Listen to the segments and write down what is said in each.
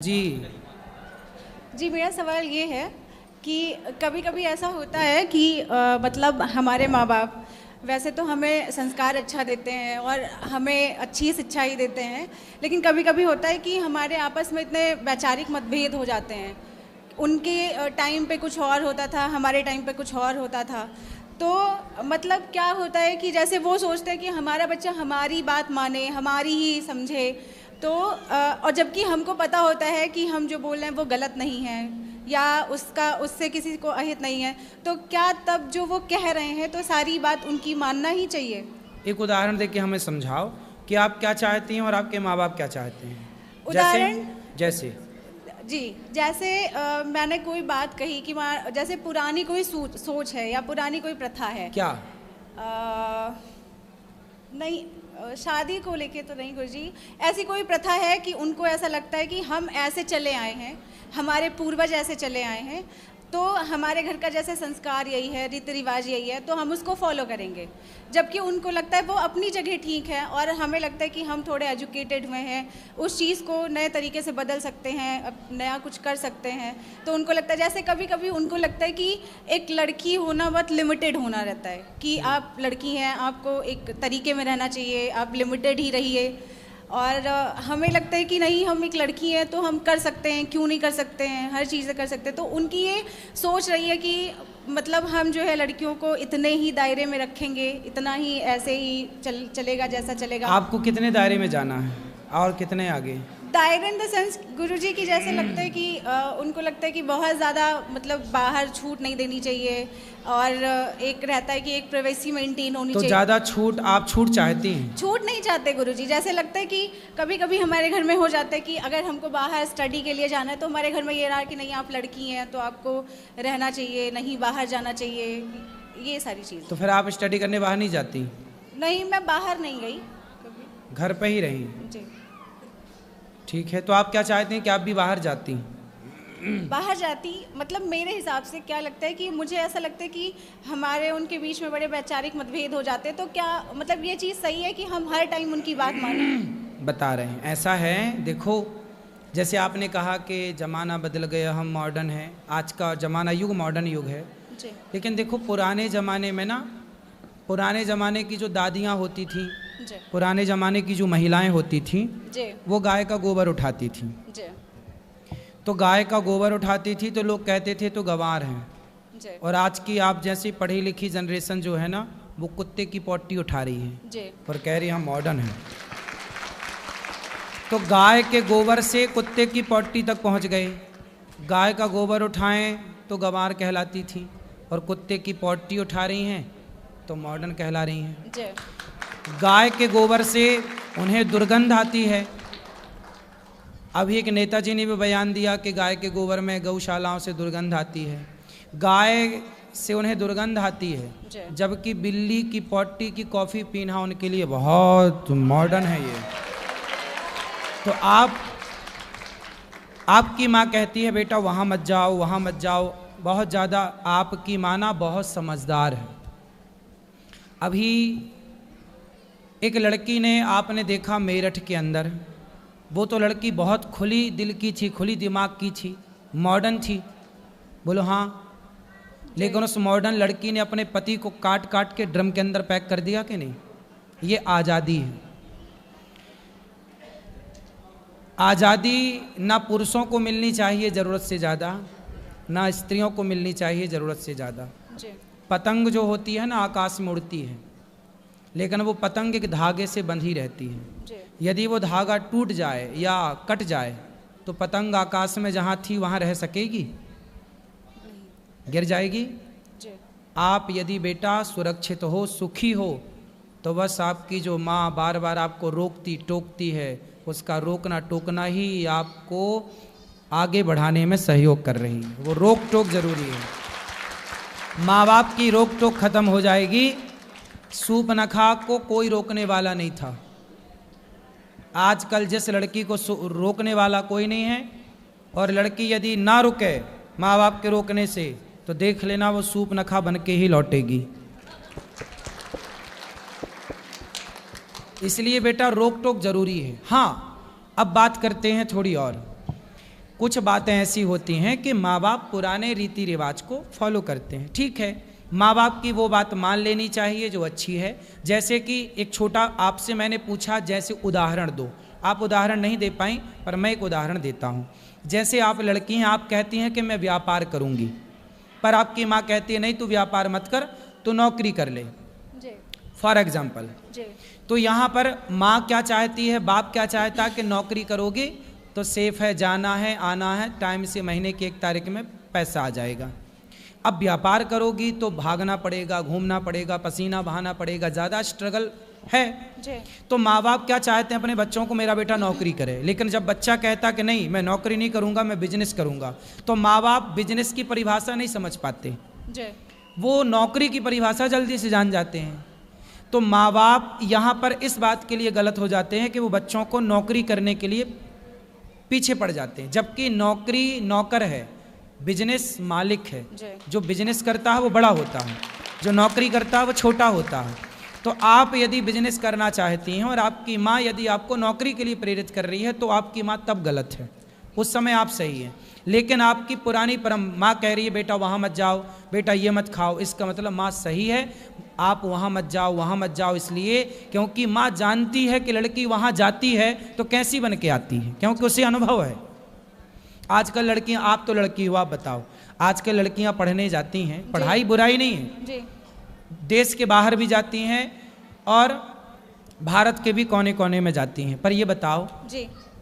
जी जी, मेरा सवाल ये है कि कभी कभी ऐसा होता है कि मतलब हमारे माँ बाप वैसे तो हमें संस्कार अच्छा देते हैं और हमें अच्छी शिक्षा ही देते हैं, लेकिन कभी कभी होता है कि हमारे आपस में इतने वैचारिक मतभेद हो जाते हैं। उनके टाइम पे कुछ और होता था, हमारे टाइम पे कुछ और होता था। तो मतलब क्या होता है कि जैसे वो सोचते हैं कि हमारा बच्चा हमारी बात माने, हमारी ही समझे। तो और जबकि हमको पता होता है कि हम जो बोल रहे हैं वो गलत नहीं है या उसका उससे किसी को अहित नहीं है, तो क्या तब जो वो कह रहे हैं तो सारी बात उनकी मानना ही चाहिए? एक उदाहरण देके हमें समझाओ कि आप क्या चाहती हैं और आपके माँ बाप क्या चाहते हैं। जैसे उदाहरण? जैसे जी, जैसे मैंने कोई बात कही कि जैसे पुरानी कोई सोच है या पुरानी कोई प्रथा है। क्या नहीं, शादी को लेके तो नहीं गुरुजी। ऐसी कोई प्रथा है कि उनको ऐसा लगता है कि हम ऐसे चले आए हैं, हमारे पूर्वज ऐसे चले आए हैं, तो हमारे घर का जैसे संस्कार यही है, रीति रिवाज यही है, तो हम उसको फॉलो करेंगे। जबकि उनको लगता है वो अपनी जगह ठीक है और हमें लगता है कि हम थोड़े एजुकेटेड हुए हैं, उस चीज़ को नए तरीके से बदल सकते हैं, अब नया कुछ कर सकते हैं। तो उनको लगता है, जैसे कभी कभी उनको लगता है कि एक लड़की होना बहुत लिमिटेड होना रहता है, कि आप लड़की हैं, आपको एक तरीके में रहना चाहिए, आप लिमिटेड ही रहिए। और हमें लगता है कि नहीं, हम एक लड़की हैं तो हम कर सकते हैं, क्यों नहीं कर सकते हैं, हर चीज़ें कर सकते हैं। तो उनकी ये सोच रही है कि मतलब हम जो है लड़कियों को इतने ही दायरे में रखेंगे, इतना ही ऐसे ही चलेगा जैसा चलेगा। आपको कितने दायरे में जाना है और कितने आगे? दायरे इन द सेंस गुरुजी की, जैसे लगता है कि उनको लगता है कि बहुत ज़्यादा मतलब बाहर छूट नहीं देनी चाहिए, और एक रहता है कि एक प्राइवेसी मेंटेन होनी तो चाहिए। ज़्यादा छूट, आप छूट चाहती हैं? छूट नहीं चाहते गुरुजी। जैसे लगता है कि कभी कभी हमारे घर में हो जाता है कि अगर हमको बाहर स्टडी के लिए जाना है तो हमारे घर में ये रहा कि नहीं, आप लड़की हैं तो आपको रहना चाहिए, नहीं बाहर जाना चाहिए, ये सारी चीज़। तो फिर आप स्टडी करने बाहर नहीं जाती? नहीं, मैं बाहर नहीं गई कभी। घर पे ही रही? जी। ठीक है, तो आप क्या चाहती हैं कि आप भी बाहर जाती? बाहर जाती, मतलब मेरे हिसाब से क्या लगता है कि मुझे ऐसा लगता है कि हमारे उनके बीच में बड़े वैचारिक मतभेद हो जाते हैं, तो क्या मतलब ये चीज़ सही है कि हम हर टाइम उनकी बात मानें? बता रहे हैं, ऐसा है, देखो, जैसे आपने कहा कि ज़माना बदल गया, हम मॉडर्न हैं, आज का ज़माना युग मॉडर्न युग है। जी। लेकिन देखो, पुराने ज़माने में ना, पुराने ज़माने की जो दादियाँ होती थीं, जी। पुराने ज़माने की जो महिलाएं होती थीं, जी। वो गाय का गोबर उठाती थीं। जी। तो गाय का गोबर उठाती थी तो लोग कहते थे तो गंवार हैं। जी। और आज की आप जैसी पढ़ी लिखी जनरेशन जो है ना, वो कुत्ते की पोटी उठा रही है जी। पर कह रही हम मॉडर्न हैं। तो गाय के गोबर से कुत्ते की पोटी तक पहुंच गए। गाय का गोबर उठाएं तो गंवार कहलाती थी, और कुत्ते की पोटी उठा रही हैं तो मॉडर्न कहला रही हैं। जी। गाय के गोबर से उन्हें दुर्गंध आती है। अभी एक नेताजी ने भी बयान दिया कि गाय के गोबर में गौशालाओं से दुर्गंध आती है, गाय से उन्हें दुर्गंध आती है, जबकि बिल्ली की पोटी की कॉफ़ी पीना उनके लिए बहुत मॉडर्न है ये। तो आपकी माँ कहती है बेटा वहाँ मत जाओ, वहाँ मत जाओ, बहुत ज़्यादा आपकी माँ ना बहुत समझदार है। अभी एक लड़की ने, आपने देखा मेरठ के अंदर, वो तो लड़की बहुत खुली दिल की थी, खुली दिमाग की थी, मॉडर्न थी, बोलो हाँ। लेकिन उस मॉडर्न लड़की ने अपने पति को काट काट के ड्रम के अंदर पैक कर दिया कि नहीं? ये आज़ादी है। आज़ादी ना पुरुषों को मिलनी चाहिए ज़रूरत से ज़्यादा, ना स्त्रियों को मिलनी चाहिए ज़रूरत से ज़्यादा। पतंग जो होती है ना, आकाश में उड़ती है, लेकिन वो पतंग एक धागे से बंधी रहती है। यदि वो धागा टूट जाए या कट जाए तो पतंग आकाश में जहाँ थी वहाँ रह सकेगी? गिर जाएगी। आप यदि बेटा सुरक्षित हो, सुखी हो, तो बस आपकी जो माँ बार बार आपको रोकती टोकती है, उसका रोकना टोकना ही आपको आगे बढ़ाने में सहयोग कर रही है। वो रोक टोक जरूरी है। माँ बाप की रोक टोक खत्म हो जाएगी। सूर्पनखा को कोई रोकने वाला नहीं था। आजकल जिस लड़की को रोकने वाला कोई नहीं है, और लड़की यदि ना रुके माँ बाप के रोकने से, तो देख लेना वो सूर्पनखा बन के ही लौटेगी। इसलिए बेटा रोक टोक जरूरी है। हाँ, अब बात करते हैं थोड़ी और। कुछ बातें ऐसी होती हैं कि माँ बाप पुराने रीति रिवाज को फॉलो करते हैं, ठीक है, माँ बाप की वो बात मान लेनी चाहिए जो अच्छी है। जैसे कि एक छोटा आपसे मैंने पूछा, जैसे उदाहरण दो, आप उदाहरण नहीं दे पाई पर मैं एक उदाहरण देता हूँ। जैसे आप लड़की हैं, आप कहती हैं कि मैं व्यापार करूँगी, पर आपकी माँ कहती है नहीं तू व्यापार मत कर, तू नौकरी कर ले, फॉर एग्जाम्पल। तो यहाँ पर माँ क्या चाहती है, बाप क्या चाहता है कि नौकरी करोगे तो सेफ है, जाना है आना है, टाइम से महीने की 1 तारीख में पैसा आ जाएगा। अब व्यापार करोगी तो भागना पड़ेगा, घूमना पड़ेगा, पसीना बहाना पड़ेगा, ज़्यादा स्ट्रगल है। तो माँ बाप क्या चाहते हैं अपने बच्चों को, मेरा बेटा नौकरी करे। लेकिन जब बच्चा कहता कि नहीं मैं नौकरी नहीं करूँगा, मैं बिजनेस करूँगा, तो माँ बाप बिजनेस की परिभाषा नहीं समझ पाते, वो नौकरी की परिभाषा जल्दी से जान जाते हैं। तो माँ बाप यहाँ पर इस बात के लिए गलत हो जाते हैं कि वो बच्चों को नौकरी करने के लिए पीछे पड़ जाते हैं, जबकि नौकरी नौकर है, बिजनेस मालिक है। जो बिजनेस करता है वो बड़ा होता है, जो नौकरी करता है वो छोटा होता है। तो आप यदि बिजनेस करना चाहती हैं और आपकी माँ यदि आपको नौकरी के लिए प्रेरित कर रही है तो आपकी माँ तब गलत है, उस समय आप सही हैं। लेकिन आपकी पुरानी माँ कह रही है बेटा वहाँ मत जाओ, बेटा ये मत खाओ, इसका मतलब माँ सही है, आप वहाँ मत जाओ, वहाँ मत जाओ, इसलिए क्योंकि माँ जानती है कि लड़की वहाँ जाती है तो कैसी बन के आती है, क्योंकि उसे अनुभव है। आजकल लड़कियाँ, आप तो लड़की हो, आप बताओ, आजकल लड़कियाँ पढ़ने जाती हैं, पढ़ाई बुराई नहीं है, देश के बाहर भी जाती हैं और भारत के भी कोने कोने में जाती हैं, पर ये बताओ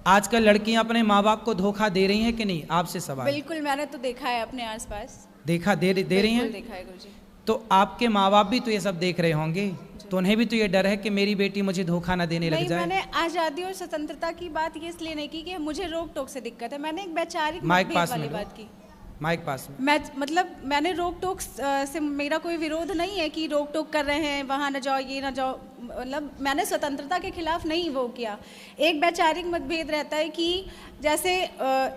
आजकल लड़कियां अपने माँ बाप को धोखा दे रही हैं कि नहीं, आपसे सवाल। बिल्कुल, मैंने तो देखा है अपने आसपास, देखा दे रही हैं, देखा है गुरुजी। तो आपके माँ बाप भी तो ये सब देख रहे होंगे, तो उन्हें भी तो ये डर है कि मेरी बेटी मुझे धोखा ना देने लग जाए। मैंने आज़ादी और स्वतंत्रता की बात ये इसलिए नहीं की कि मुझे रोक टोक से दिक्कत है, मैंने एक वैचारिक मतभेद वाली बात की। माइक पास में। मैंने रोक टोक से मेरा कोई विरोध नहीं है कि रोक टोक कर रहे हैं, वहाँ न जाओ, ये न जाओ, मतलब मैंने स्वतंत्रता के खिलाफ नहीं वो किया। एक वैचारिक मतभेद रहता है कि जैसे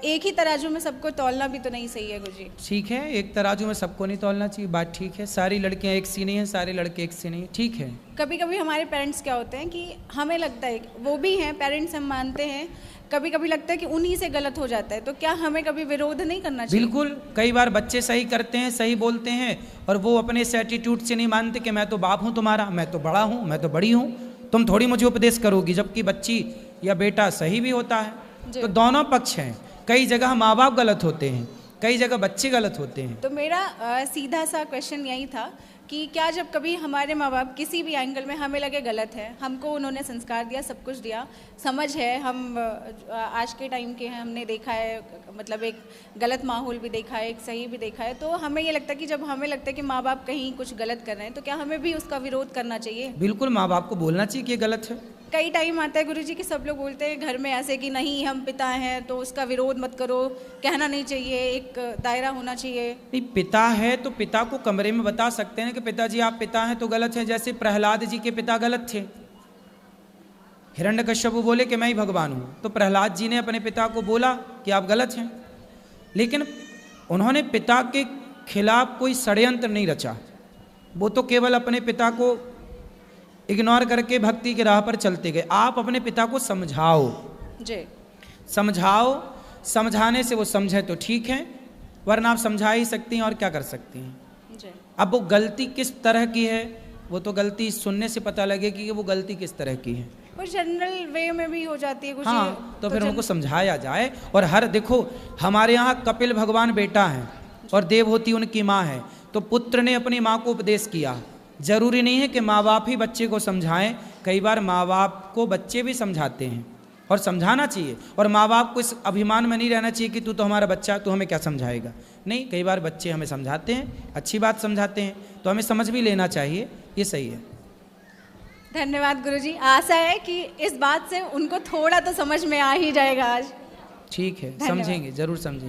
एक ही तराजू में सबको तौलना भी तो नहीं सही है गुरुजी। ठीक है, एक तराजू में सबको नहीं तौलना चाहिए, बात ठीक है। सारी लड़कियां एक सी नहीं है, सारे लड़के एक सी नहीं है, ठीक है। कभी कभी हमारे पेरेंट्स क्या होते हैं कि हमें लगता है, वो भी हैं पेरेंट्स, हम मानते हैं, कभी कभी लगता है कि उन्हीं से गलत हो जाता है, तो क्या हमें कभी विरोध नहीं करना चाहिए? बिल्कुल, कई बार बच्चे सही करते हैं, सही बोलते हैं, और वो अपने इस एटीट्यूड से नहीं मानते कि मैं तो बाप हूँ तुम्हारा, मैं तो बड़ा हूँ, मैं तो बड़ी हूँ, तुम थोड़ी मुझे उपदेश करोगी, जबकि बच्ची या बेटा सही भी होता है। तो दोनों पक्ष हैं, कई जगह माँ बाप गलत होते हैं, कई जगह बच्चे गलत होते हैं। तो मेरा सीधा सा क्वेश्चन यही था कि क्या जब कभी हमारे माँ बाप किसी भी एंगल में हमें लगे गलत है, हमको उन्होंने संस्कार दिया, सब कुछ दिया, समझ है, हम आज के टाइम के हैं, हमने देखा है, मतलब एक गलत माहौल भी देखा है, एक सही भी देखा है, तो हमें ये लगता है कि जब हमें लगता है कि माँ बाप कहीं कुछ गलत कर रहे हैं तो क्या हमें भी उसका विरोध करना चाहिए? बिल्कुल, माँ बाप को बोलना चाहिए कि गलत है। कई टाइम आता है गुरुजी कि सब लोग बोलते हैं घर में ऐसे कि नहीं हम पिता हैं तो उसका विरोध मत करो, कहना नहीं चाहिए, एक दायरा होना चाहिए। नहीं, पिता है तो पिता को कमरे में बता सकते हैं कि पिताजी आप पिता हैं तो गलत है। जैसे प्रहलाद जी के पिता गलत थे, हिरण्यकश्यप बोले कि मैं ही भगवान हूँ, तो प्रहलाद जी ने अपने पिता को बोला कि आप गलत हैं, लेकिन उन्होंने पिता के खिलाफ कोई षड्यंत्र नहीं रचा, वो तो केवल अपने पिता को इग्नोर करके भक्ति की राह पर चलते गए। आप अपने पिता को समझाओ जी, समझाओ, समझाने से वो समझे तो ठीक है, वरना आप समझा ही सकती हैं और क्या कर सकती हैं जी। अब वो गलती किस तरह की है, वो तो गलती सुनने से पता लगेगी कि वो गलती किस तरह की है। वो जनरल वे में भी हो जाती है कुछ। हाँ, तो फिर उनको समझाया जाए। और हर देखो, हमारे यहाँ कपिल भगवान बेटा हैं और देवहूति उनकी माँ है, तो पुत्र ने अपनी माँ को उपदेश किया। जरूरी नहीं है कि माँ बाप ही बच्चे को समझाएं, कई बार माँ बाप को बच्चे भी समझाते हैं और समझाना चाहिए। और माँ बाप को इस अभिमान में नहीं रहना चाहिए कि तू तो हमारा बच्चा, तू हमें क्या समझाएगा। नहीं, कई बार बच्चे हमें समझाते हैं, अच्छी बात समझाते हैं, तो हमें समझ भी लेना चाहिए, ये सही है। धन्यवाद गुरुजी, आशा है कि इस बात से उनको थोड़ा तो समझ में आ ही जाएगा आज। ठीक है, समझेंगे, जरूर समझेंगे।